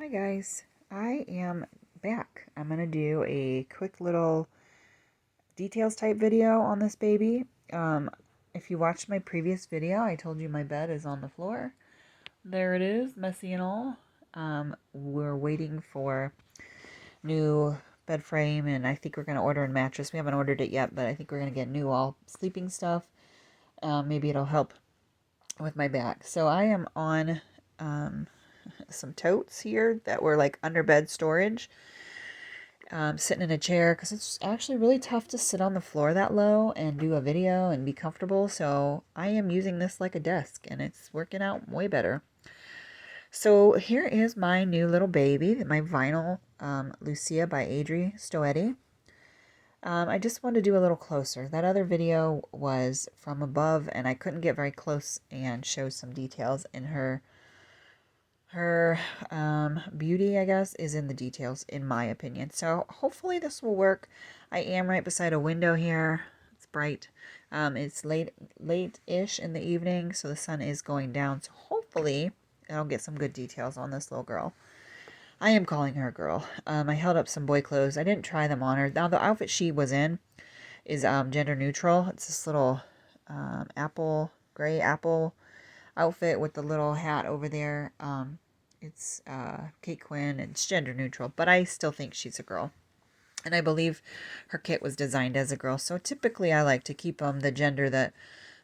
Hi guys, I am back. I'm going to do a quick little details type video on this baby. If you watched my previous video, I told you my bed is on the floor. There it is, messy and all. We're waiting for new bed frame, and I think we're going to order a mattress. We haven't ordered it yet, but I think we're going to get new all sleeping stuff. Maybe it'll help with my back. So I am on some totes here that were like under bed storage. Sitting in a chair because it's actually really tough to sit on the floor that low and do a video and be comfortable. So I am using this like a desk and it's working out way better. So here is my new little baby, my vinyl Lucia by Adrie Stoete. I just wanted to do a little closer. That other video was from above and I couldn't get very close and show some details in her beauty, I guess, is in the details, in my opinion. So hopefully this will work. I am right beside a window here. It's bright. It's late-ish in the evening, so the sun is going down. So hopefully I'll get some good details on this little girl. I am calling her a girl. I held up some boy clothes. I didn't try them on her. Now the outfit she was in is gender neutral. It's this little gray apple outfit with the little hat over there. It's Kate Quinn. It's gender neutral, but I still think she's a girl. And I believe her kit was designed as a girl. So typically I like to keep them the gender that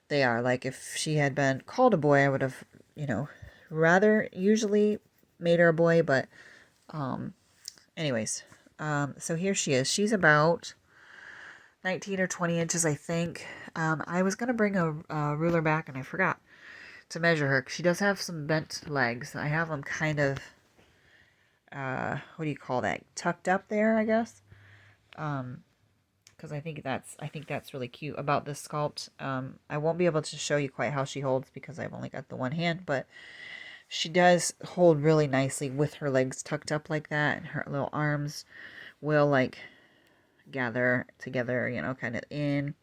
they are. Like if she had been called a boy, I would have, rather usually made her a boy. But anyways, so here she is. She's about 19 or 20 inches, I think. I was going to bring a ruler back and I forgot to measure her. She does have some bent legs. I have them kind of, what do you call that? Tucked up there, I guess. Because I think that's really cute about this sculpt. I won't be able to show you quite how she holds because I've only got the one hand, but she does hold really nicely with her legs tucked up like that, and her little arms will like gather together, kind of in.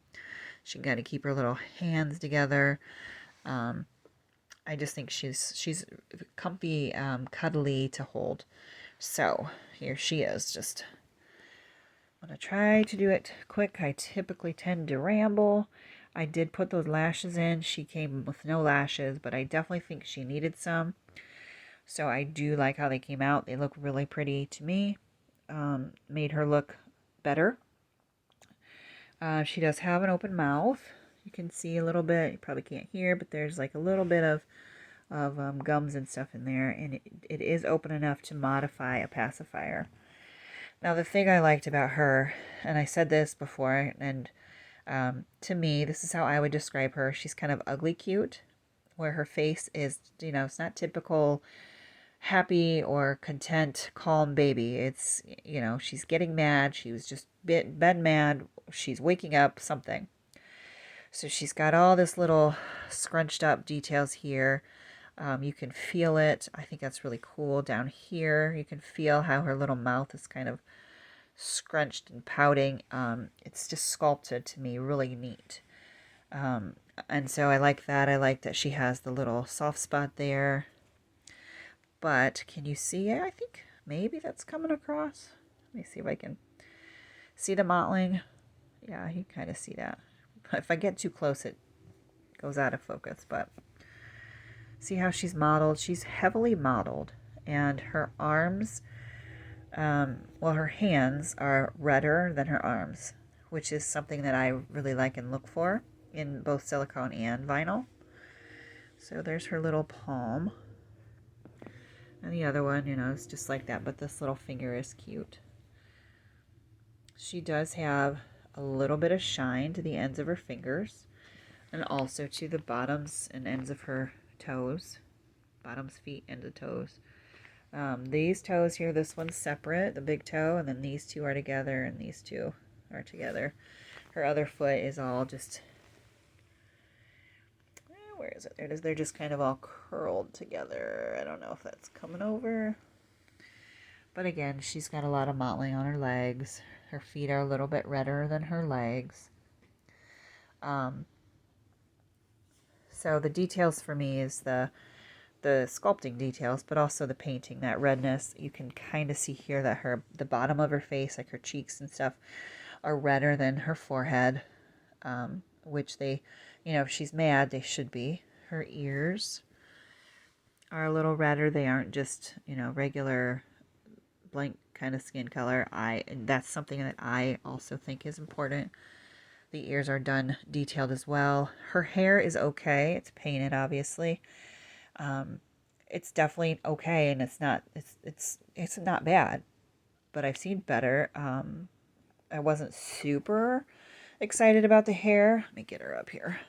She got to keep her little hands together. I just think she's comfy, cuddly to hold. So here she is. Just I'm gonna try to do it quick. I typically tend to ramble. I did put those lashes in. She came with no lashes, but I definitely think she needed some. So I do like how they came out. They look really pretty to me. Made her look better. She does have an open mouth. You can see a little bit. You probably can't hear, but there's like a little bit of gums and stuff in there, and it is open enough to modify a pacifier. Now the thing I liked about her, and I said this before, and to me, this is how I would describe her. She's kind of ugly cute, where her face is, it's not typical happy or content, calm baby. It's, she's getting mad. She was just bed mad. She's waking up, something. So she's got all this little scrunched up details here. You can feel it. I think that's really cool. Down here, you can feel how her little mouth is kind of scrunched and pouting. It's just sculpted to me, really neat. And so I like that. I like that she has the little soft spot there. But can you see it? I think maybe that's coming across. Let me see if I can see the mottling. Yeah, you kind of see that. If I get too close, it goes out of focus. But see how she's modeled? She's heavily modeled. And her arms, her hands are redder than her arms, which is something that I really like and look for in both silicone and vinyl. So there's her little palm. And the other one, it's just like that, but this little finger is cute. She does have a little bit of shine to the ends of her fingers and also to the bottoms and ends of her toes. Bottoms, feet, ends of toes. These toes here, this one's separate, the big toe, and then these two are together, and these two are together. Her other foot is all just, where is it? There it is. They're just kind of all curled together. I don't know if that's coming over. But again, she's got a lot of mottling on her legs. Her feet are a little bit redder than her legs. So the details for me is the the sculpting details, but also the painting, that redness. You can kind of see here that the bottom of her face, like her cheeks and stuff, are redder than her forehead, which they, if she's mad, they should be. Her ears are a little redder. They aren't just, regular blank kind of skin color. And that's something that I also think is important. The ears are done detailed as well. Her hair is okay. It's painted, obviously. It's definitely okay, and it's not bad, but I've seen better. I wasn't super excited about the hair. Let me get her up here.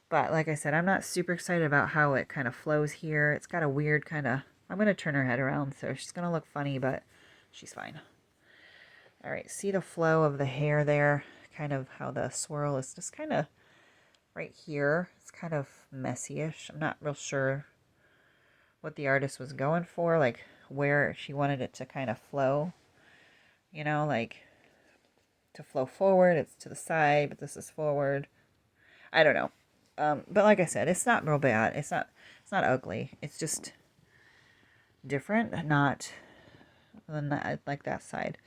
But like I said, I'm not super excited about how it kind of flows here. It's got a weird kind of, I'm going to turn her head around, so she's going to look funny, but she's fine. All right, see the flow of the hair there? Kind of how the swirl is just kind of right here. It's kind of messy-ish. I'm not real sure what the artist was going for, like where she wanted it to kind of flow. Like to flow forward. It's to the side, but this is forward. I don't know. But like I said, it's not real bad. It's not ugly. It's just different, not like that side.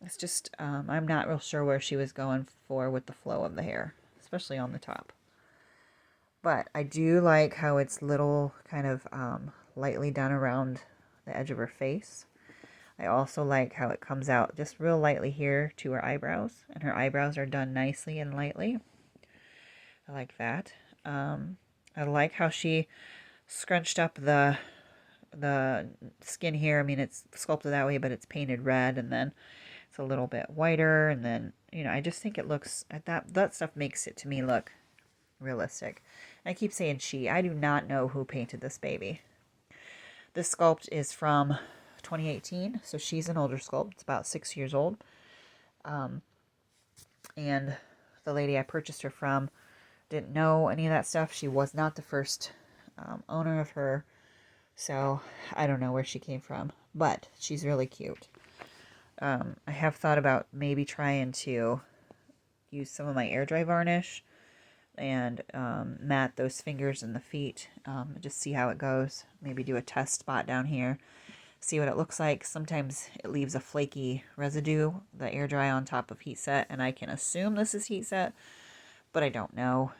It's just, I'm not real sure where she was going for with the flow of the hair, especially on the top. But I do like how it's little kind of lightly done around the edge of her face. I also like how it comes out just real lightly here to her eyebrows. And her eyebrows are done nicely and lightly. I like that. I like how she scrunched up the skin here. I mean, it's sculpted that way, but it's painted red, and then it's a little bit whiter, and then, I just think it looks, that stuff makes it to me look realistic. And I keep saying she. I do not know who painted this baby. This sculpt is from 2018, so she's an older sculpt. It's about 6 years old. And the lady I purchased her from didn't know any of that stuff. She was not the first owner of her, so I don't know where she came from, but she's really cute. I have thought about maybe trying to use some of my air dry varnish and mat those fingers and the feet, just see how it goes. Maybe do a test spot down here, see what it looks like. Sometimes it leaves a flaky residue, the air dry on top of heat set, and I can assume this is heat set, but I don't know.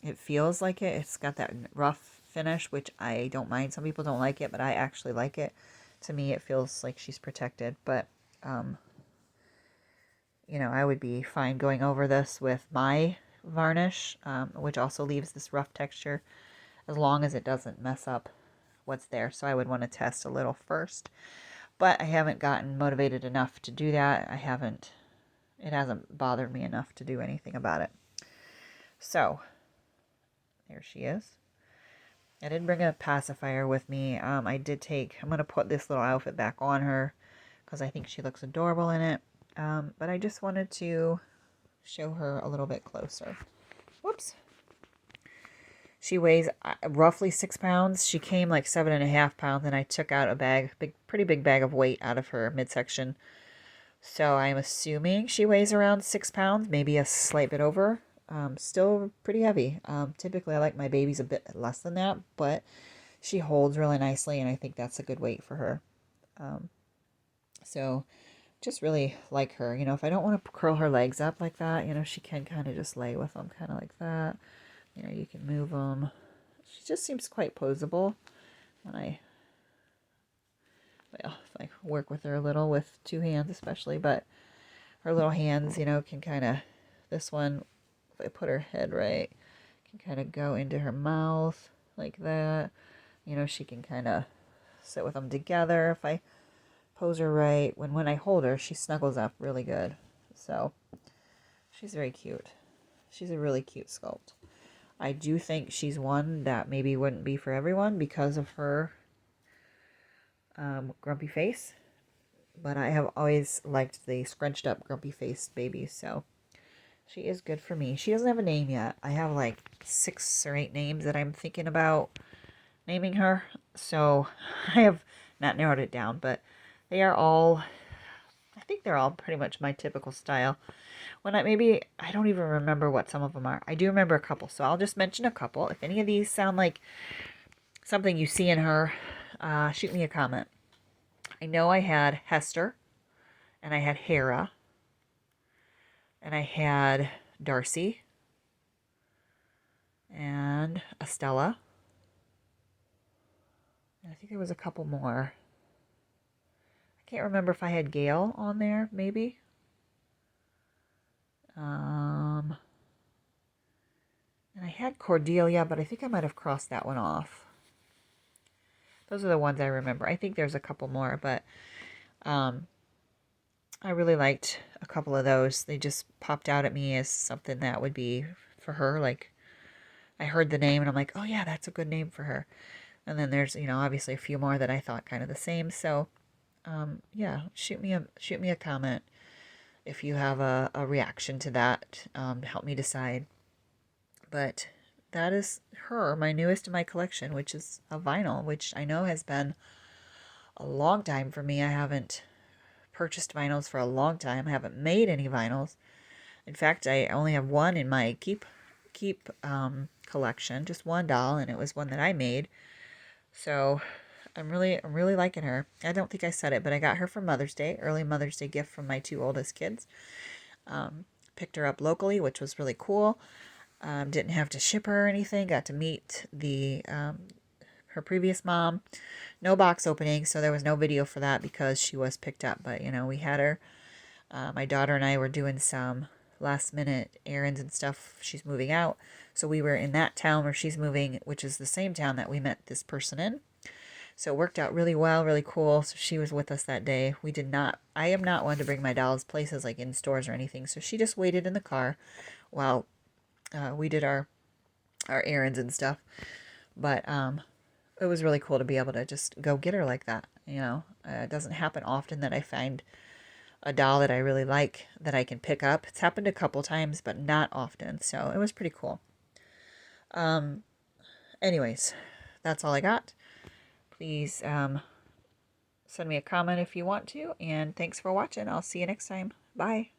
It feels like it. It's got that rough finish, which I don't mind. Some people don't like it, but I actually like it. To me, it feels like she's protected, but I would be fine going over this with my varnish, which also leaves this rough texture, as long as it doesn't mess up what's there. So I would want to test a little first, but I haven't gotten motivated enough to do that. It hasn't bothered me enough to do anything about it. So there she is. I didn't bring a pacifier with me. I'm going to put this little outfit back on her because I think she looks adorable in it. But I just wanted to show her a little bit closer. Whoops. She weighs roughly 6 pounds. She came like 7.5 pounds, and I took out a pretty big bag of weight out of her midsection. So I'm assuming she weighs around 6 pounds, maybe a slight bit over. Still pretty heavy. Typically I like my babies a bit less than that, but she holds really nicely, and I think that's a good weight for her. So just really like her. If I don't want to curl her legs up like that, she can kind of just lay with them kind of like that. You can move them. She just seems quite poseable when if I work with her a little with two hands especially, but her little hands, can kind of, this one, if I put her head right, can kind of go into her mouth like that. She can kind of sit with them together. If I pose her right, when I hold her, she snuggles up really good. So she's very cute. She's a really cute sculpt. I do think she's one that maybe wouldn't be for everyone because of her grumpy face. But I have always liked the scrunched up grumpy faced babies, so she is good for me. She doesn't have a name yet. I have like 6 or 8 names that I'm thinking about naming her. So I have not narrowed it down, but they are all, I think they're all pretty much my typical style. I don't even remember what some of them are. I do remember a couple, so I'll just mention a couple. If any of these sound like something you see in her, shoot me a comment. I know I had Hester, and I had Hera, and I had Darcy, and Estella. And I think there was a couple more. I can't remember if I had Gail on there, maybe. And I had Cordelia, but I think I might have crossed that one off. Those are the ones I remember. I think there's a couple more, but I really liked a couple of those. They just popped out at me as something that would be for her. Like, I heard the name and I'm like, oh yeah, that's a good name for her. And then there's, obviously a few more that I thought kind of the same. So, yeah, shoot me a comment if you have a reaction to that, to help me decide. But that is her, my newest in my collection, which is a vinyl, which I know has been a long time for me. I haven't purchased vinyls for a long time. I haven't made any vinyls. In fact, I only have one in my keep collection, just one doll, and it was one that I made. So I'm really liking her. I don't think I said it, but I got her for Mother's Day, early Mother's Day gift from my two oldest kids. Picked her up locally, which was really cool. Didn't have to ship her or anything. Got to meet her previous mom. No box opening, so there was no video for that because she was picked up. But we had her. My daughter and I were doing some last minute errands and stuff. She's moving out, so we were in that town where she's moving, which is the same town that we met this person in. So it worked out really well, really cool. So she was with us that day. I am not one to bring my dolls places like in stores or anything. So she just waited in the car while we did our errands and stuff. But it was really cool to be able to just go get her like that. It doesn't happen often that I find a doll that I really like that I can pick up. It's happened a couple times, but not often. So it was pretty cool. Anyways, that's all I got. Please send me a comment if you want to. And thanks for watching. I'll see you next time. Bye.